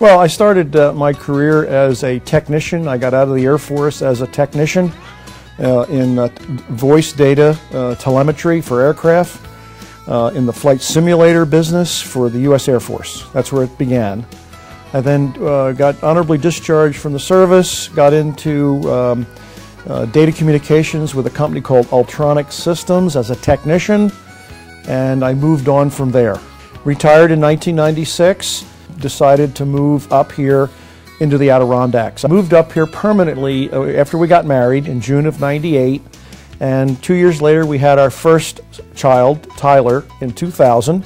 Well, I started my career as a technician. I got out of the Air Force as a technician in voice data telemetry for aircraft, in the flight simulator business for the U.S. Air Force. That's where it began. I then got honorably discharged from the service, got into data communications with a company called Ultronic Systems as a technician, and I moved on from there. Retired in 1996, decided to move up here into the Adirondacks. I moved up here permanently after we got married in June of '98, and 2 years later we had our first child, Tyler, in 2000,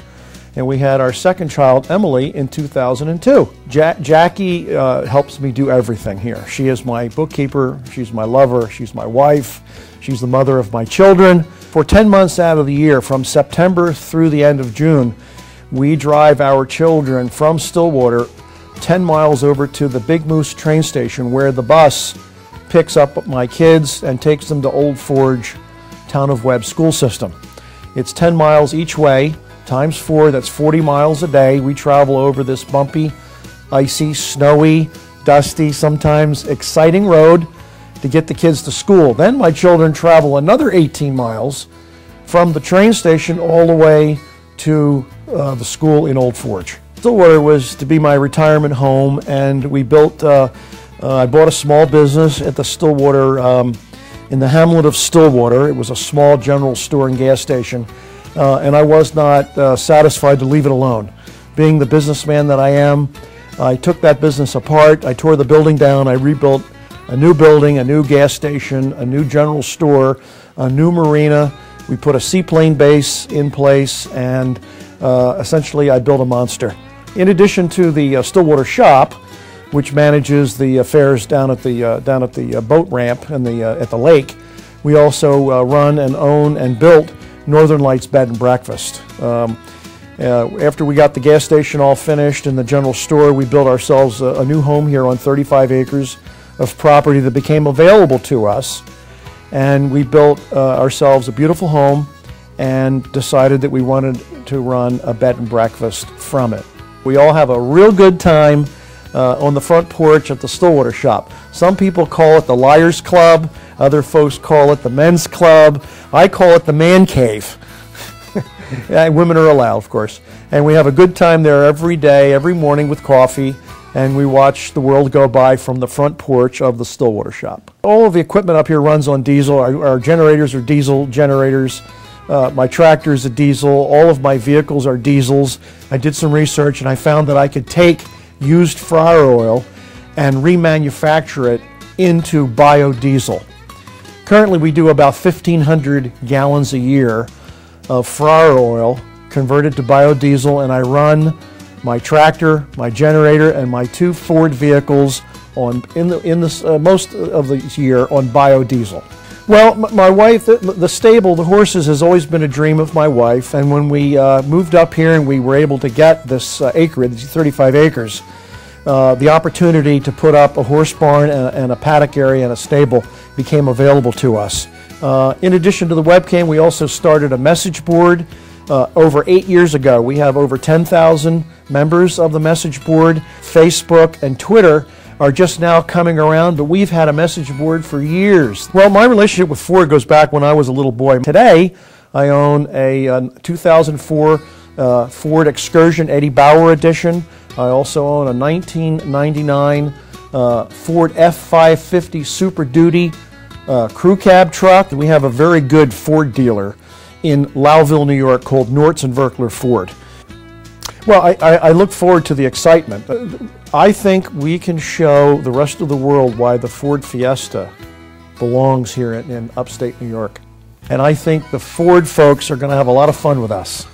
and we had our second child, Emily, in 2002. Jackie helps me do everything here. She is my bookkeeper, she's my lover, she's my wife, she's the mother of my children. For 10 months out of the year, from September through the end of June, we drive our children from Stillwater 10 miles over to the Big Moose train station, where the bus picks up my kids and takes them to Old Forge Town of Webb school system. It's 10 miles each way, times 4, that's 40 miles a day. We travel over this bumpy, icy, snowy, dusty, sometimes exciting road to get the kids to school. Then my children travel another 18 miles from the train station all the way to the school in Old Forge. Stillwater was to be my retirement home, and we built, I bought a small business at the Stillwater, in the hamlet of Stillwater. It was a small general store and gas station, and I was not satisfied to leave it alone. Being the businessman that I am, I took that business apart, I tore the building down, I rebuilt a new building, a new gas station, a new general store, a new marina. We put a seaplane base in place, and essentially I built a monster. In addition to the Stillwater shop, which manages the affairs down at the boat ramp and at the lake, we also run and own and built Northern Lights Bed and Breakfast. After we got the gas station all finished and the general store, we built ourselves a new home here on 35 acres of property that became available to us. And we built ourselves a beautiful home and decided that we wanted to run a bed and breakfast from it. We all have a real good time on the front porch at the Stillwater shop. Some people call it the Liars Club, other folks call it the Men's Club. I call it the Man Cave. Women are allowed, of course. And we have a good time there every day, every morning with coffee, and we watch the world go by from the front porch of the Stillwater shop. All of the equipment up here runs on diesel. Our generators are diesel generators. My tractor is a diesel. All of my vehicles are diesels. I did some research and I found that I could take used fryer oil and remanufacture it into biodiesel. Currently we do about 1,500 gallons a year of fryer oil converted to biodiesel, and I run my tractor, my generator, and my 2 Ford vehicles most of the year on biodiesel. Well, my wife, the stable, the horses, has always been a dream of my wife, and when we moved up here and we were able to get this acreage, these 35 acres, the opportunity to put up a horse barn and a paddock area and a stable became available to us. In addition to the webcam, we also started a message board over 8 years ago. We have over 10,000 members of the message board. Facebook and Twitter are just now coming around, but we've had a message board for years. Well, my relationship with Ford goes back when I was a little boy. Today, I own a 2004 Ford Excursion Eddie Bauer edition. I also own a 1999 Ford F550 Super Duty crew cab truck. We have a very good Ford dealer in Lowville, New York called Nortz and Verkler Ford. Well, I look forward to the excitement. I think we can show the rest of the world why the Ford Fiesta belongs here in upstate New York. And I think the Ford folks are going to have a lot of fun with us.